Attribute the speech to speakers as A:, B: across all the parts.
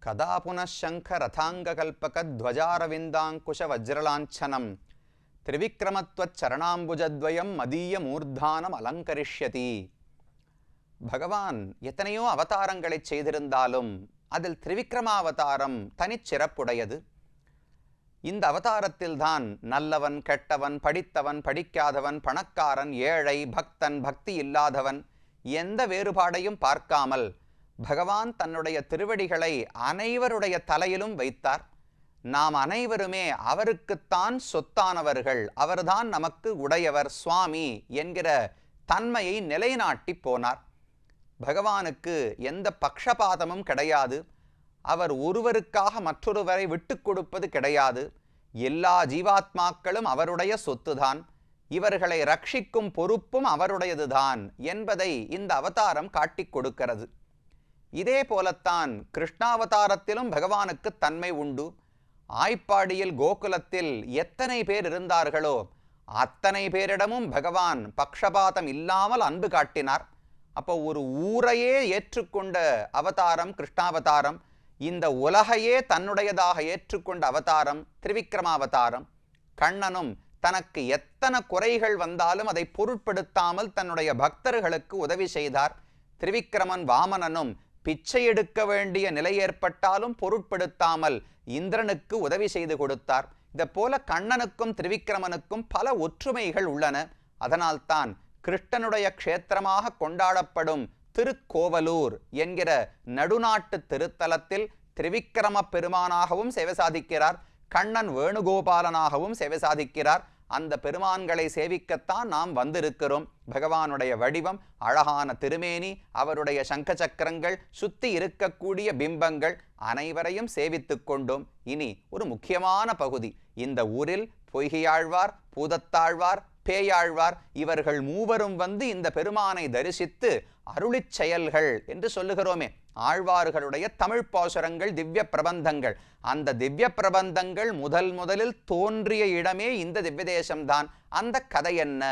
A: கதா புனஷங்க ரதாங்ககல்பக துவஜாரவிந்தாங்குஷ வஜ்ரலாஞ்சனம் திரிவிக்ரமத்வச் சரணாம்புஜத்வயம் மதீய மூர்தானம் அலங்கரிஷ்யதி. பகவான் எத்தனையோ அவதாரங்களை செய்திருந்தாலும் அதில் திரிவிக்ரமாவதாரம் தனிச்சிறப்புடையது. இந்த அவதாரத்தில்தான் நல்லவன் கெட்டவன், படித்தவன் படிக்காதவன், பணக்காரன் ஏழை, பக்தன் பக்தி இல்லாதவன் எந்த வேறுபாடையும் பார்க்காமல் பகவான் தன்னுடைய திருவடிகளை அனைவருடைய தலையிலும் வைத்தார். நாம் அனைவருமே அவருக்குத்தான் சொத்தானவர்கள், அவர்தான் நமக்கு உடையவர் சுவாமி என்கிற தன்மையை நிலைநாட்டி போனார். பகவானுக்கு எந்த பக்ஷபாதமும் கிடையாது. அவர் ஒருவருக்காக மற்றொருவரை விட்டு கொடுப்பது கிடையாது. எல்லா ஜீவாத்மாக்களும் அவருடைய சொத்துதான். இவர்களை ரட்சிக்கும் பொறுப்பும் அவருடையதுதான் என்பதை இந்த அவதாரம் காட்டிக் கொடுக்கிறது. இதே போலத்தான் கிருஷ்ணாவதாரத்திலும் பகவானுக்கு தன்மை உண்டு. ஆய்ப்பாடியில் கோகுலத்தில் எத்தனை பேர் இருந்தார்களோ அத்தனை பேரிடமும் பகவான் பக்ஷபாதம் இல்லாமல் அன்பு காட்டினார். அப்போ ஒரு ஊரையே ஏற்றுக்கொண்ட அவதாரம் கிருஷ்ணாவதாரம். இந்த உலகையே தன்னுடையதாக ஏற்றுக்கொண்ட அவதாரம் திரிவிக்ரமாவதாரம். கண்ணனும் தனக்கு எத்தனை குறைகள் வந்தாலும் அதை பொருட்படுத்தாமல் தன்னுடைய பக்தர்களுக்கு உதவி செய்தார். திரிவிக்ரமன் வாமனனும் பிச்சை எடுக்க வேண்டிய நிலை ஏற்பட்டாலும் பொருட்படுத்தாமல் இந்திரனுக்கு உதவி செய்து கொடுத்தார். இதை போல கண்ணனுக்கும் திரிவிக்ரமனுக்கும் பல ஒற்றுமைகள் உள்ளன. அதனால்தான் கிருஷ்ணனுடைய க்ஷேத்திரமாக கொண்டாடப்படும் திருக்கோவலூர் என்கிற நடுநாட்டு திருத்தலத்தில் திரிவிக்ரம பெருமானாகவும் சேவை சாதிக்கிறார். கண்ணன் வேணுகோபாலனாகவும் சேவை சாதிக்கிறார். அந்த பெருமான்களை சேவிக்கத்தான் நாம் வந்திருக்கிறோம். பகவானுடைய வடிவம், அழகான திருமேனி, அவருடைய சங்க சக்கரங்கள், சுத்தி இருக்கக்கூடிய பிம்பங்கள் அனைவரையும் சேவித்து கொண்டோம். இனி ஒரு முக்கியமான பகுதி. இந்த ஊரில் பொய்கையாழ்வார், பூதத்தாழ்வார், பேயாழ்வார் இவர்கள் மூவரும் வந்து இந்த பெருமானை தரிசித்து அருளிச் செயல்கள் என்று சொல்லுகிறோமே, ஆழ்வார்களுடைய தமிழ் பாசுரங்கள், திவ்ய பிரபந்தங்கள். அந்த திவ்ய பிரபந்தங்கள் முதலில் தோன்றிய இடமே இந்த திவ்ய தேசம்தான். அந்த கதை என்ன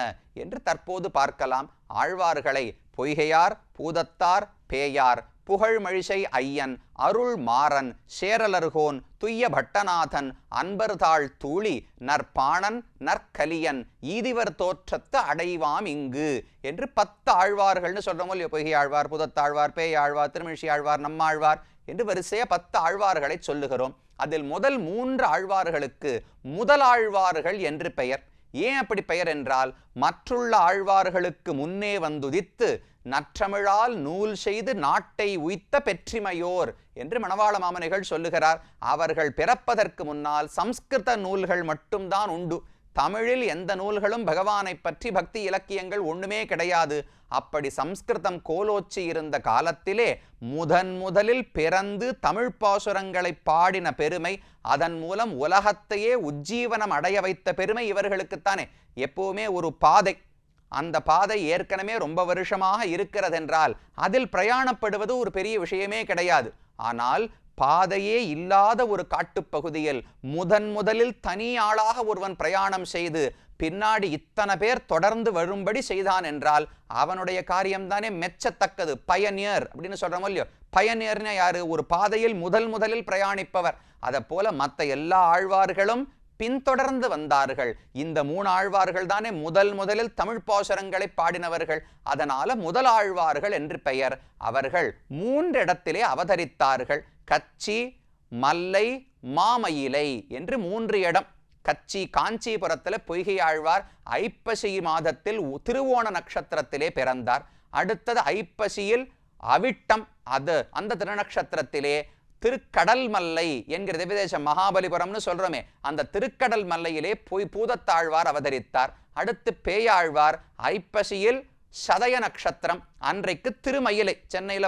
A: என்று தற்போது பார்க்கலாம். ஆழ்வார்களை பொய்கையார், பூதத்தார், பேயார், புகழ்மழிசை ஐயன், அருள் மாறன், சேரலர்கோன், துய்ய பட்டநாதன், அன்பர்தாள் தூளி, நற்பாணன், நற்கலியன், ஈதிவர் தோற்றத்து அடைவாம் இங்கு என்று 10 ஆழ்வார்கள்னு சொல்றோமோ இல்லையோ. பொய்கை ஆழ்வார், புதத்தாழ்வார், பேயாழ்வார், திருமிழிசை ஆழ்வார், நம்மாழ்வார் என்று வரிசையா 10 ஆழ்வார்களை சொல்லுகிறோம். அதில் முதல் 3 ஆழ்வார்களுக்கு முதலாழ்வார்கள் என்று பெயர். ஏன் அப்படி பெயர் என்றால், மற்றுள்ள ஆழ்வார்களுக்கு முன்னே வந்துதித்து நற்றமிழால் நூல் செய்து நாட்டை உய்த்த பெற்றிமையோர் என்று மணவாள மாமனிகள் சொல்லுகிறார். அவர்கள் பிறப்பதற்கு முன்னால் சம்ஸ்கிருத நூல்கள் மட்டும்தான் உண்டு. தமிழில் எந்த நூல்களும் பகவானை பற்றி பக்தி இலக்கியங்கள் ஒண்ணுமே கிடையாது. அப்படி சம்ஸ்கிருதம் கோலோச்சி இருந்த காலத்திலே முதலில் பிறந்து தமிழ் பாசுரங்களை பாடின பெருமை, அதன் மூலம் உலகத்தையே உஜ்ஜீவனம் அடைய வைத்த பெருமை இவர்களுக்குத்தானே. எப்பவுமே ஒரு பாதை, அந்த பாதை ஏற்கனவே ரொம்ப வருஷமாக இருக்கிறதென்றால் அதில் பிரயாணப்படுவது ஒரு பெரிய விஷயமே கிடையாது. ஆனால் பாதையே இல்லாத ஒரு காட்டுப்பகுதியில் முதலில் தனி ஆளாக ஒருவன் பிரயாணம் செய்து பின்னாடி இத்தனை பேர் தொடர்ந்து வரும்படி செய்தான் என்றால் அவனுடைய காரியம்தானே மெச்சத்தக்கது. பயனியர் அப்படின்னு சொல்றோமோ இல்லையோ. பயனியர்னா யாரு? ஒரு பாதையில் முதலில் பிரயாணிப்பவர். அதை போல மற்ற எல்லா ஆழ்வார்களும் பின்தொடர்ந்து வந்தார்கள். இந்த 3 ஆழ்வார்கள் தானே முதலில் தமிழ் பாசுரங்களை பாடினவர்கள். அதனால முதல் ஆழ்வார்கள் என்று பெயர். அவர்கள் 3 இடத்திலே அவதரித்தார்கள். கச்சி, மல்லை, மாமயிலை என்று 3 இடம். கச்சி காஞ்சிபுரத்தில் பொய்கை ஆழ்வார் ஐப்பசி மாதத்தில் திருவோண நட்சத்திரத்திலே பிறந்தார். அடுத்தது ஐப்பசியில் அவிட்டம், அந்த திருநக்ஷத்திரத்திலே திருக்கடல் மல்லை என்கிற திவ்யதேசம் மகாபலிபுரம்னு சொல்றோமே, அந்த திருக்கடல் மல்லையிலே பூதத்தாழ்வார் அவதரித்தார். அடுத்து பேயாழ்வார் ஐப்பசியில் சதய நட்சத்திரம், அன்றைக்கு திருமயிலை, சென்னையில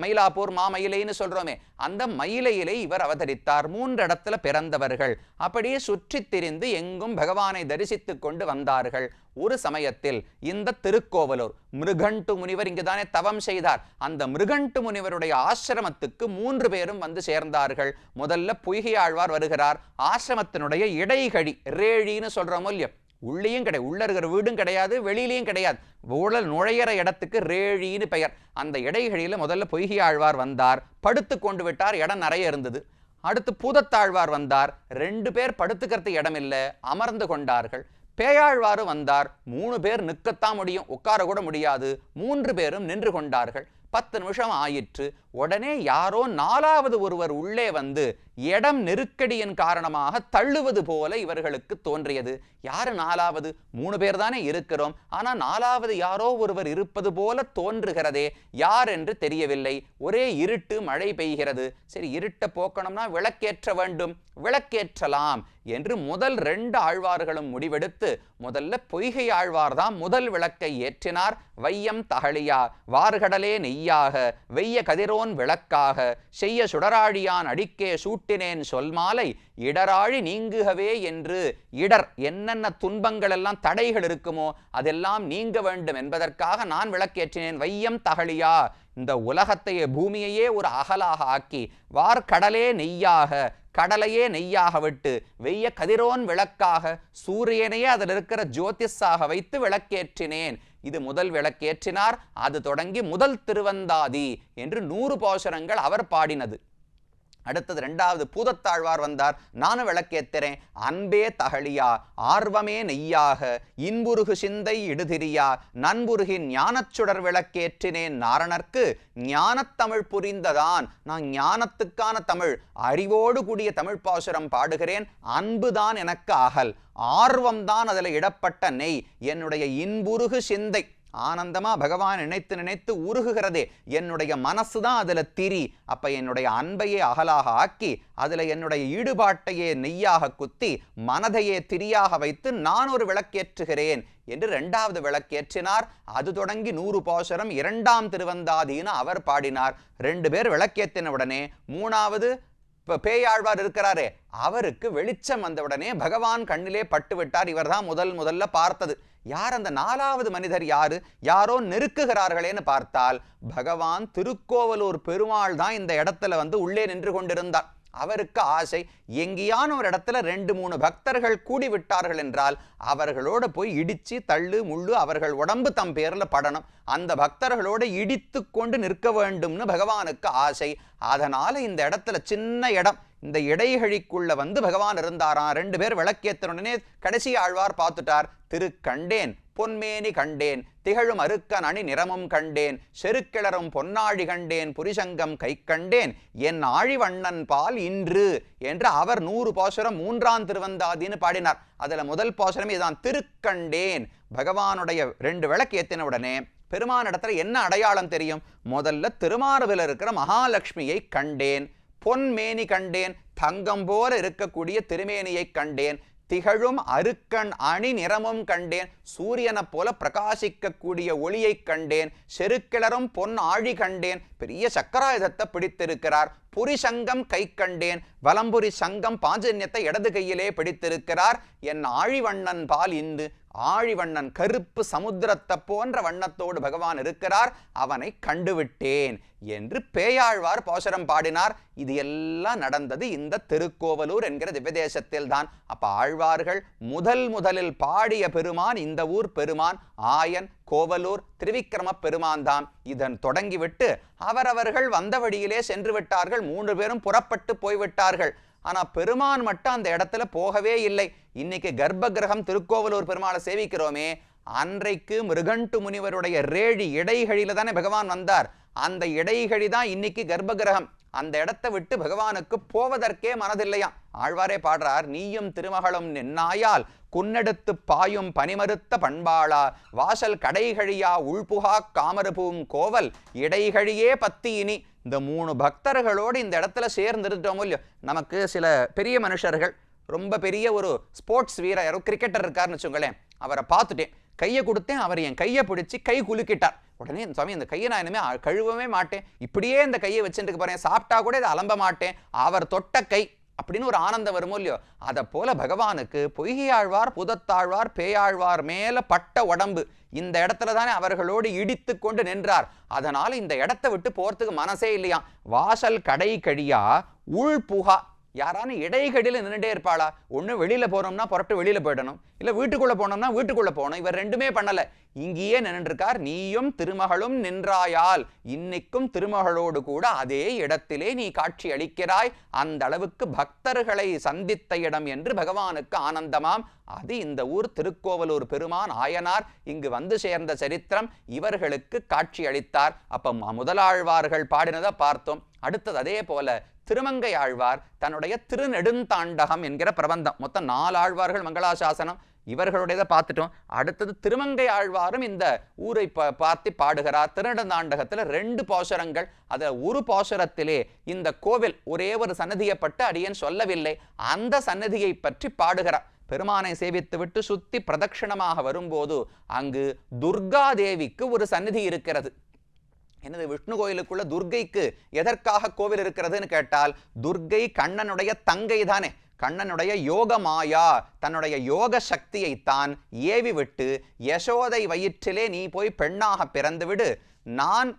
A: மயிலாப்பூர் மாமயிலைன்னு சொல்றோமே, அந்த மயிலையிலே இவர் அவதரித்தார். 3 இடத்துல பிறந்தவர்கள். அப்படியே சுற்றி திரிந்து எங்கும் பகவானை தரிசித்து கொண்டு வந்தார்கள். ஒரு சமயத்தில் இந்த திருக்கோவலூர் மிருகண்டு முனிவர் இங்குதானே தவம் செய்தார். அந்த மிருகண்டு முனிவருடைய ஆசிரமத்துக்கு 3 பேரும் வந்து சேர்ந்தார்கள். முதல்ல பொய்கை ஆழ்வார் வருகிறார். ஆசிரமத்தினுடைய இடைகழி, ரேழின்னு சொல்றோமோ இல்லையோ, உள்ளேயும் கிடையாது, உள்ள இருக்கிற வீடும் கிடையாது, வெளியிலையும் கிடையாது. ஊழல் நுழையிற இடத்துக்கு ரேழின்னு பெயர். அந்த இடைகளில் முதல்ல பொய்கை ஆழ்வார் வந்தார், படுத்து கொண்டு விட்டார், இடம் நிறைய இருந்தது. அடுத்து பூதத்தாழ்வார் வந்தார், 2 பேர் படுத்துக்கிறதுக்கு இடம் இல்லை, அமர்ந்து கொண்டார்கள். பேயாழ்வாரும் வந்தார், 3 பேர் நிற்கத்தான் முடியும், உட்கார கூட முடியாது, 3 பேரும் நின்று கொண்டார்கள். 10 நிமிஷம் ஆயிற்று. உடனே யாரோ 4வது ஒருவர் உள்ளே வந்து இடம் நெருக்கடியின் காரணமாக தள்ளுவது போல இவர்களுக்கு தோன்றியது. யாரு 4வது? 3 பேர் தானே இருக்கிறோம், ஆனா 4வது யாரோ ஒருவர் இருப்பது போல தோன்றுகிறதே, யார் என்று தெரியவில்லை. ஒரே இருட்டு, மழை பெய்கிறது. சரி, இருட்டை போக்கணும்னா விளக்கேற்ற வேண்டும், விளக்கேற்றலாம் என்று முதல் 2 ஆழ்வார்களும் முடிவெடுத்து முதல்ல பொய்கை ஆழ்வார் தான் முதல் விளக்கை ஏற்றினார். வையம் தகழியா வார்கடலே நெய்யாக வெய்ய கதிரோன் விளக்காக செய்ய சுடராழியான் அடிக்கே சூட்டினேன் சொல்மாலை இடராழி நீங்குகவே என்று, இடர் என்னென்ன துன்பங்கள் எல்லாம் தடைகள் இருக்குமோ அதெல்லாம் நீங்க வேண்டும் என்பதற்காக நான் விளக்கேற்றினேன். வையம் தகழியா, இந்த உலகத்தையே பூமியையே ஒரு அகலாக ஆக்கி, வார்கடலே நெய்யாக கடலையே நெய்யாக விட்டு, வெய்ய கதிரோன் விளக்காக சூரியனையே அதில் இருக்கிற ஜோதிஷாக வைத்து விளக்கேற்றினேன். இது முதல் விளக்கேற்றினார். அது தொடங்கி முதல் திருவந்தாதி என்று 100 பாசுரங்கள் அவர் பாடினது. அடுத்தது 2வது பூதத்தாழ்வார் வந்தார், நானும் விளக்கேத்துறேன். அன்பே தகழியா ஆர்வமே நெய்யாக இன்புருகு சிந்தை இடுதிரியா நண்புருகின் ஞானச்சுடர் விளக்கேற்றினேன் நாரணர்க்கு ஞானத்தமிழ் புரிந்ததான். நான் ஞானத்துக்கான தமிழ், அறிவோடு கூடிய தமிழ் பாசுரம் பாடுகிறேன். அன்புதான் எனக்கு அகல், ஆர்வம்தான் அதில் இடப்பட்ட நெய். என்னுடைய இன்புருகு சிந்தை, ஆனந்தமா பகவான் நினைத்து நினைத்து உருகுகிறதே, என்னுடைய மனசு தான் அதுல திரி. அப்ப என்னுடைய அன்பையே அகலாக ஆக்கி, அதுல என்னுடைய ஈடுபாட்டையே நெய்யாக குத்தி, மனதையே திரியாக வைத்து நான் ஒரு விளக்கேற்றுகிறேன் என்று 2வது விளக்கேற்றினார். அது தொடங்கி 100 பாசுரம் 2ஆம் திருவந்தாதின்னு அவர் பாடினார். 2 பேர் விளக்கேற்றின உடனே 3வது பேயாழ்வார் இருக்கிறாரே, அவருக்கு வெளிச்சம் வந்தவுடனே பகவான் கண்ணிலே பட்டு விட்டார். இவர் தான் முதல்ல பார்த்தது. யார் அந்த 4வது மனிதர்? யாரு? யாரோ நெருக்குகிறார்களேன்னு பார்த்தால் பகவான் திருக்கோவலூர் பெருமாள் தான் இந்த இடத்துல வந்து உள்ளே நின்று கொண்டிருந்தார். அவருக்கு ஆசை, எங்கேயான ஒரு இடத்துல 2-3 பக்தர்கள் கூடி விட்டார்கள் என்றால் அவர்களோட போய் இடிச்சு தள்ளு முள்ளு அவர்கள் உடம்பு தம் பேர்ல படணும், அந்த பக்தர்களோட இடித்து கொண்டு நிற்க வேண்டும்னு பகவானுக்கு ஆசை. அதனால இந்த இடத்துல சின்ன இடம், இந்த இடைகழிக்குள்ள வந்து பகவான் இருந்தாராம். 2 பேர் விளக்கேற்றனுடனே கடைசி ஆழ்வார் பார்த்துட்டார். திருக்கண்டேன் பொன்மேனி கண்டேன் திகழும் அருக்கன் அணி நிறமும் கண்டேன் செருக்கிளரும் பொன்னாழி கண்டேன் புரிசங்கம் கை கண்டேன் என் ஆழிவண்ணன் பால் இன்று என்று அவர் 100 பாசுரம் 3ஆம் திருவந்தாதின்னு பாடினார். அதுல முதல் பாசுரம் இதுதான், திருக்கண்டேன். பகவானுடைய 2 விளக்கு ஏத்தின உடனே பெருமான் இடத்துல என்ன அடையாளம் தெரியும்? முதல்ல திருமார்பில் இருக்கிற மகாலட்சுமியை கண்டேன், பொன்மேனி கண்டேன், தங்கம் போல இருக்கக்கூடிய திருமேனியை கண்டேன், திகழும் அருக்கண் அணி நிறமும் கண்டேன், சூரியனை போல பிரகாசிக்கக்கூடிய ஒளியை கண்டேன், செருக்கிளரும் பொன் ஆழி கண்டேன், பெரிய சக்கராயுதத்தை பிடித்திருக்கிறார், புரிசங்கம் கை கண்டேன், வலம்புரி சங்கம் பாஞ்சன்யத்தை இடது கையிலே பிடித்திருக்கிறார், என் ஆழிவண்ணன் பால் இன்று, ஆழிவண்ணன் கருப்பு சமுத்திரத்தை போன்ற வண்ணத்தோடு பகவான் இருக்கிறார், அவனை கண்டுவிட்டேன் என்று பேயாழ்வார் பாசுரம் பாடினார். இது எல்லாம் நடந்தது இந்த திருக்கோவலூர் என்கிற திவ்யதேசத்தில் தான். அப்ப ஆழ்வார்கள் முதலில் பாடிய பெருமான் இந்த ஊர் பெருமான் ஆயன் கோவலூர் திருவிக்கிரம பெருமான் தான். இதன் தொடங்கிவிட்டு அவரவர்கள் வந்த வழியிலே சென்று விட்டார்கள். 3 பேரும் புறப்பட்டு போய்விட்டார்கள். ஆனா பெருமான் மட்டும் அந்த இடத்துல போகவே இல்லை. இன்னைக்கு கர்ப்ப கிரகம் திருக்கோவலூர் பெருமாளை சேவிக்கிறோமே, அன்றைக்கு மிருகண்டு முனிவருடைய ரேழி இடைகழில தானே பகவான் வந்தார். அந்த இடைகழி தான் இன்னைக்கு கர்ப்ப கிரகம். அந்த இடத்தை விட்டு பகவானுக்கு போவதற்கே மனதில்லையாம். ஆழ்வாரே பாடுறார், நீயும் திருமகளும் நின்னாயால் குன்னெடுத்து பாயும் பனிமறுத்த பண்பாளா வாசல் கடைகழியா உள்புகா காமருபூம் கோவல் இடைகழியே பத்தி இனி. இந்த 3 பக்தர்களோடு இந்த இடத்துல சேர்ந்துட்டோமோ இல்லையோ, நமக்கு சில பெரிய மனுஷர்கள், ரொம்ப பெரிய ஒரு ஸ்போர்ட்ஸ் வீரர், யாரோ கிரிக்கெட்டர் இருக்காருன்னு வச்சுங்களேன், அவரை பார்த்துட்டேன், கையை கொடுத்தேன், அவர் என் கையை பிடிச்சி கை குலுக்கிட்டார். உடனே சுவாமி இந்த கையை நான் இனிமே கழுவவே மாட்டேன், இப்படியே இந்த கையை வச்சுட்டு பாருங்க, சாப்பிட்டா கூட இதை அலம்ப மாட்டேன், அவர் தொட்ட கை அப்படின்னு ஒரு ஆனந்தம் வருமோ இல்லையோ. அதை போல பகவானுக்கு பொய்கையாழ்வார் புதத்தாழ்வார் பேயாழ்வார் மேல பட்ட உடம்பு இந்த இடத்துல தானே அவர்களோடு இடித்து கொண்டு நின்றார். அதனால இந்த இடத்தை விட்டு போறதுக்கு மனசே இல்லையா. வாசல் கடை கழியா உள் புகா, யாரான இடைகடியில் நின்றுட்டே இருப்பாளா? ஒன்று வெளியில் போனோம்னா புறட்டு வெளியில் போயிடணும், இல்லை வீட்டுக்குள்ளே போனோம்னா வீட்டுக்குள்ளே போகணும். இவர் ரெண்டுமே பண்ணலை, இங்கேயே நின்றுருக்கார். நீயும் திருமகளும் நின்றாயால் இன்னைக்கும் திருமகளோடு கூட அதே இடத்திலே நீ காட்சி அளிக்கிறாய். அந்த அளவுக்கு பக்தர்களை சந்தித்த இடம் என்று பகவானுக்கு ஆனந்தமாம். அது இந்த ஊர் திருக்கோவலூர் பெருமான் ஆயனார் இங்கு வந்து சேர்ந்த சரித்திரம். இவர்களுக்கு காட்சி அளித்தார். அப்ப முதலாழ்வார்கள் பாடினதை பார்த்தோம். அடுத்தது அதே போல திருமங்கை ஆழ்வார் தன்னுடைய திருநெடுந்தாண்டகம் என்கிற பிரபந்தம், மொத்தம் 4 ஆழ்வார்கள் மங்களாசாசனம், இவர்களுடையதை பார்த்துட்டோம். அடுத்தது திருமங்கை ஆழ்வாரும் இந்த ஊரை பார்த்து பாடுகிறார். திருநெடுந்தாண்டகத்தில் 2 பாசுரங்கள். அதில் ஒரு பாசுரத்திலே இந்த கோவில் ஒரே ஒரு சன்னதியப்பட்டு அடியேன் சொல்லவில்லை, அந்த சன்னதியை பற்றி பாடுகிறார். பெருமானை சேவித்துவிட்டு சுத்தி பிரதட்சிணமாக வரும்போது அங்கு துர்காதேவிக்கு ஒரு சந்நிதி இருக்கிறது. என்னது, விஷ்ணு கோயிலுக்குள்ள துர்கைக்கு எதற்காக கோவில் இருக்கிறதுன்னு கேட்டால், துர்கை கண்ணனுடைய தங்கை தானே. கண்ணனுடைய யோக மாயா, தன்னுடைய யோக சக்தியை தான் ஏவி விட்டு யசோதை வயிற்றிலே நீ போய் பெண்ணாக பிறந்து விடு, நான்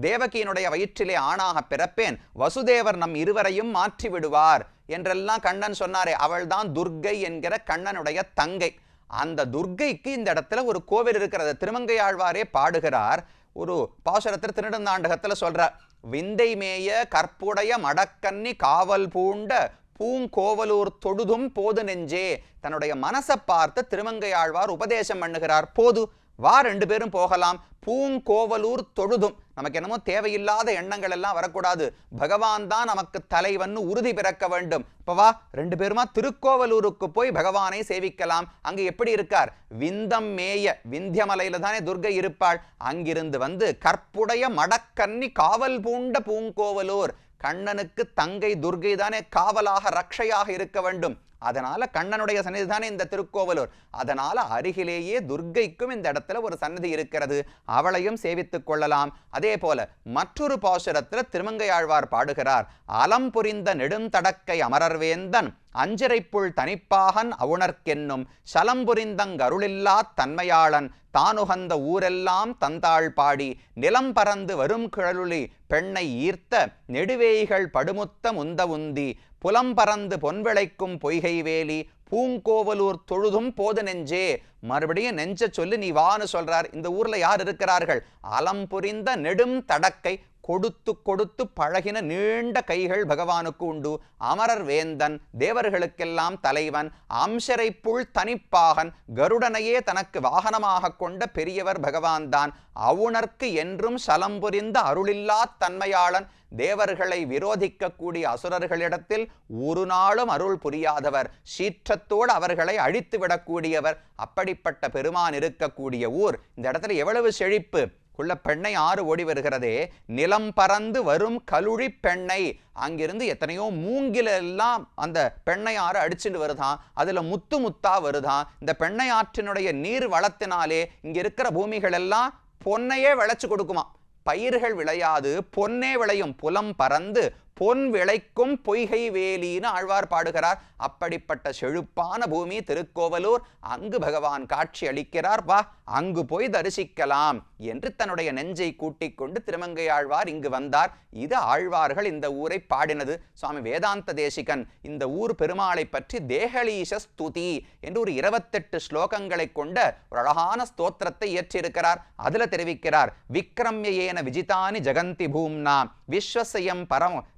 A: தேவகியினுடைய வயிற்றிலே ஆணாக பிறப்பேன், வசுதேவர் நம் இருவரையும் மாற்றி விடுவார் என்றெல்லாம் கண்ணன் சொன்னாரே, அவள்தான் துர்கை என்கிற கண்ணனுடைய தங்கை. அந்த துர்கைக்கு இந்த இடத்துல ஒரு கோவில் இருக்கிறது. திருமங்கை ஆழ்வாரே பாடுகிறார். ஒரு பாசுரத்தில் திருநெடுந்தாண்டகத்துல சொல்றார், விந்தை மேய கற்புடைய மடக்கன்னி காவல் பூண்ட பூங்கோவலூர் தொழுதும் போது நெஞ்சே. தன்னுடைய மனசை பார்த்து திருமங்கை ஆழ்வார் உபதேசம் பண்ணுகிறார். போது வா, 2 பேரும் போகலாம். பூங்கோவலூர் தொழுதும், நமக்கு என்னமோ தேவையில்லாத எண்ணங்கள் எல்லாம் வரக்கூடாது. பகவான் தான் நமக்கு தலைவன் உறுதி பிறக்க வேண்டும். இப்ப வா, 2 பேருமா திருக்கோவலூருக்கு போய் பகவானை சேவிக்கலாம். அங்கு எப்படி இருக்கார்? விந்தம் மேய, விந்தியமலையில தானே துர்கை இருப்பாள். அங்கிருந்து வந்து கற்புடைய மடக்கன்னி காவல் பூண்ட பூங்கோவலூர், கண்ணனுக்கு தங்கை துர்கை தானே காவலாக ரக்ஷையாக இருக்க வேண்டும். அதனால கண்ணனுடைய சன்னதி தானே இந்த திருக்கோவலூர். அதனால அருகிலேயே துர்கைக்கும் இந்த இடத்துல ஒரு சன்னதி இருக்கிறது, அவளையும் சேவித்துக் கொள்ளலாம். அதே போல மற்றொரு பாசுரத்துல திருமங்கை ஆழ்வார் பாடுகிறார், அலம் புரிந்த நெடுந்தடக்கை அமரர்வேந்தன் அஞ்சிரைப்புள் தனிப்பாகன் அவுணர்க்கென்னும் சலம்புரிந்தங்கருளில்லா தன்மையாளன் தானுகந்த ஊரெல்லாம் தந்தாள் பாடி நிலம் பறந்து வரும் கிழலுளி பெண்ணை ஈர்த்த நெடுவேய்கள் படுமுத்த முந்த உந்தி புலம் பறந்து பொன்விளைக்கும் பொய்கை வேலி பூங்கோவலூர் தொழுதும் போது நெஞ்சே. மறுபடியும் நெஞ்ச சொல்லி நீ வான்னு சொல்றார். இந்த ஊர்ல யார் இருக்கிறார்கள்? அலம் புரிந்த நெடும் தடக்கை, கொடுத்து கொடுத்து பழகின நீண்ட கைகள் பகவானுக்கு உண்டு. அமரர் வேந்தன், தேவர்களுக்கெல்லாம் தலைவன். அம்சரைப்புள் தனிப்பாகன், கருடனையே தனக்கு வாகனமாக கொண்ட பெரியவர் பகவான் தான். அவுணர்க்கு என்றும் சலம்புரிந்த அருளில்லா தன்மையாளன், தேவர்களை விரோதிக்கக்கூடிய அசுரர்களிடத்தில் ஒரு நாளும் அருள் புரியாதவர், சீற்றத்தோடு அவர்களை அழித்து விடக்கூடியவர். அப்படிப்பட்ட பெருமான் இருக்கக்கூடிய ஊர். இந்த இடத்துல எவ்வளவு செழிப்பு! உள்ள பெண்ணை ஆறு ஓடி வருகிறதே, நிலம் பறந்து வரும் கலுழி பெண்ணை. அங்கிருந்து எத்தனையோ மூங்கில எல்லாம் அந்த பெண்ணை ஆறு அடிச்சுட்டு வருதான், அதுல முத்து முத்தா வருதான். இந்த பெண்ணை ஆற்றினுடைய நீர் வளத்தினாலே இங்க இருக்கிற பூமிகள் எல்லாம் பொன்னையே விளைச்சு கொடுக்குமா. பயிர்கள் விளையாது, பொன்னே விளையும். புலம் பறந்து பொன் விளைக்கும் பொய்கை வேலின்னு ஆழ்வார் பாடுகிறார். அப்படிப்பட்ட செழுப்பான பூமி திருக்கோவலூர். அங்கு பகவான் காட்சி அளிக்கிறார். வா, அங்கு போய் தரிசிக்கலாம் என்று தன்னுடைய நெஞ்சை கூட்டிக் கொண்டு திருமங்கை ஆழ்வார் இங்கு வந்தார். இது ஆழ்வார்கள் இந்த ஊரை பாடினது. சுவாமி வேதாந்த தேசிகன் இந்த ஊர் பெருமாளை பற்றி தேகலீஷ ஸ்துதி என்று ஒரு 28 ஸ்லோகங்களை கொண்ட ஒரு அழகான ஸ்தோத்திரத்தை இயற்றியிருக்கிறார். அதுல தெரிவிக்கிறார், விக்ரம்யேன விஜிதானி ஜகந்தி பூம்னா விஸ்வசயம்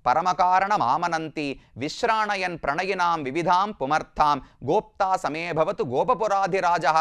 A: பரமகாரணம் ஆமனந்தி விஸ்ராணயன் பிரணயினாம் விவிதாம் புமர்த்தாம் கோப்தா சமேபவத்து கோபபுராதிராஜா.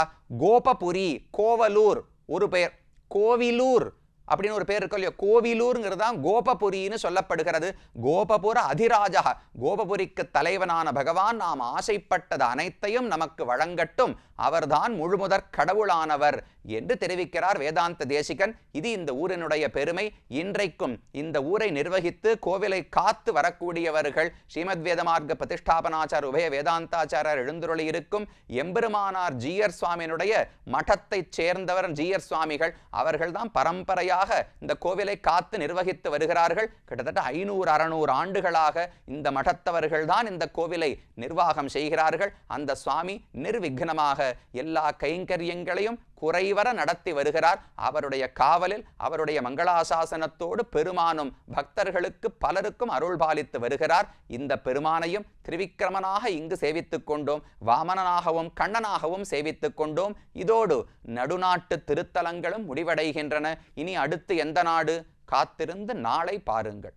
A: கோபபுரி, கோவலூர் ஒரு பெயர், கோவிலூர் அப்படின்னு ஒரு பேர் இருக்கு இல்லையா, கோவிலூருங்கிறதான் கோபபுரின்னு சொல்லப்படுகிறது. கோபபுர அதிராஜா, கோபபுரிக்கு தலைவனான பகவான் நாம் ஆசைப்பட்டது அனைத்தையும் நமக்கு வழங்கட்டும், அவர்தான் முழுமுதற் கடவுளானவர் என்று தெரிவிக்கிறார் வேதாந்த தேசிகன். இது இந்த ஊரினுடைய பெருமை. இன்றைக்கும் இந்த ஊரை நிர்வகித்து கோவிலை காத்து வரக்கூடியவர்கள் ஸ்ரீமத் வேதமார்க்க பிரதிஷ்டாபனாச்சார் உபய வேதாந்தாச்சாரர் எழுந்துருளி இருக்கும் எம்பெருமானார் ஜீயர் சுவாமியினுடைய மഠத்தைச் சேர்ந்தவர் ஜீயர் சுவாமிகள். அவர்கள்தான் பரம்பரையாக இந்த கோவிலை காத்து நிர்வகித்து வருகிறார்கள். கிட்டத்தட்ட 500-600 ஆண்டுகளாக இந்த மഠத்தவர்கள் தான் இந்த கோவிலை நிர்வாகம் செய்கிறார்கள். அந்த சுவாமி நிர்விக்னமாக எல்லா கைங்கரியங்களையும் குறைவர நடத்தி வருகிறார். அவருடைய காவலில் அவருடைய மங்களாசாசனத்தோடு பெருமானும் பக்தர்களுக்கு பலருக்கும் அருள் பாலித்து வருகிறார். இந்த பெருமானையும் திரிவிக்கிரமனாக இங்கு சேவித்துக் கொண்டோம், வாமனனாகவும் கண்ணனாகவும் சேவித்துக் கொண்டோம். இதோடு நடுநாட்டு திருத்தலங்களும் முடிவடைகின்றன. இனி அடுத்து எந்த நாடு? காத்திருந்து நாளை பாருங்கள்.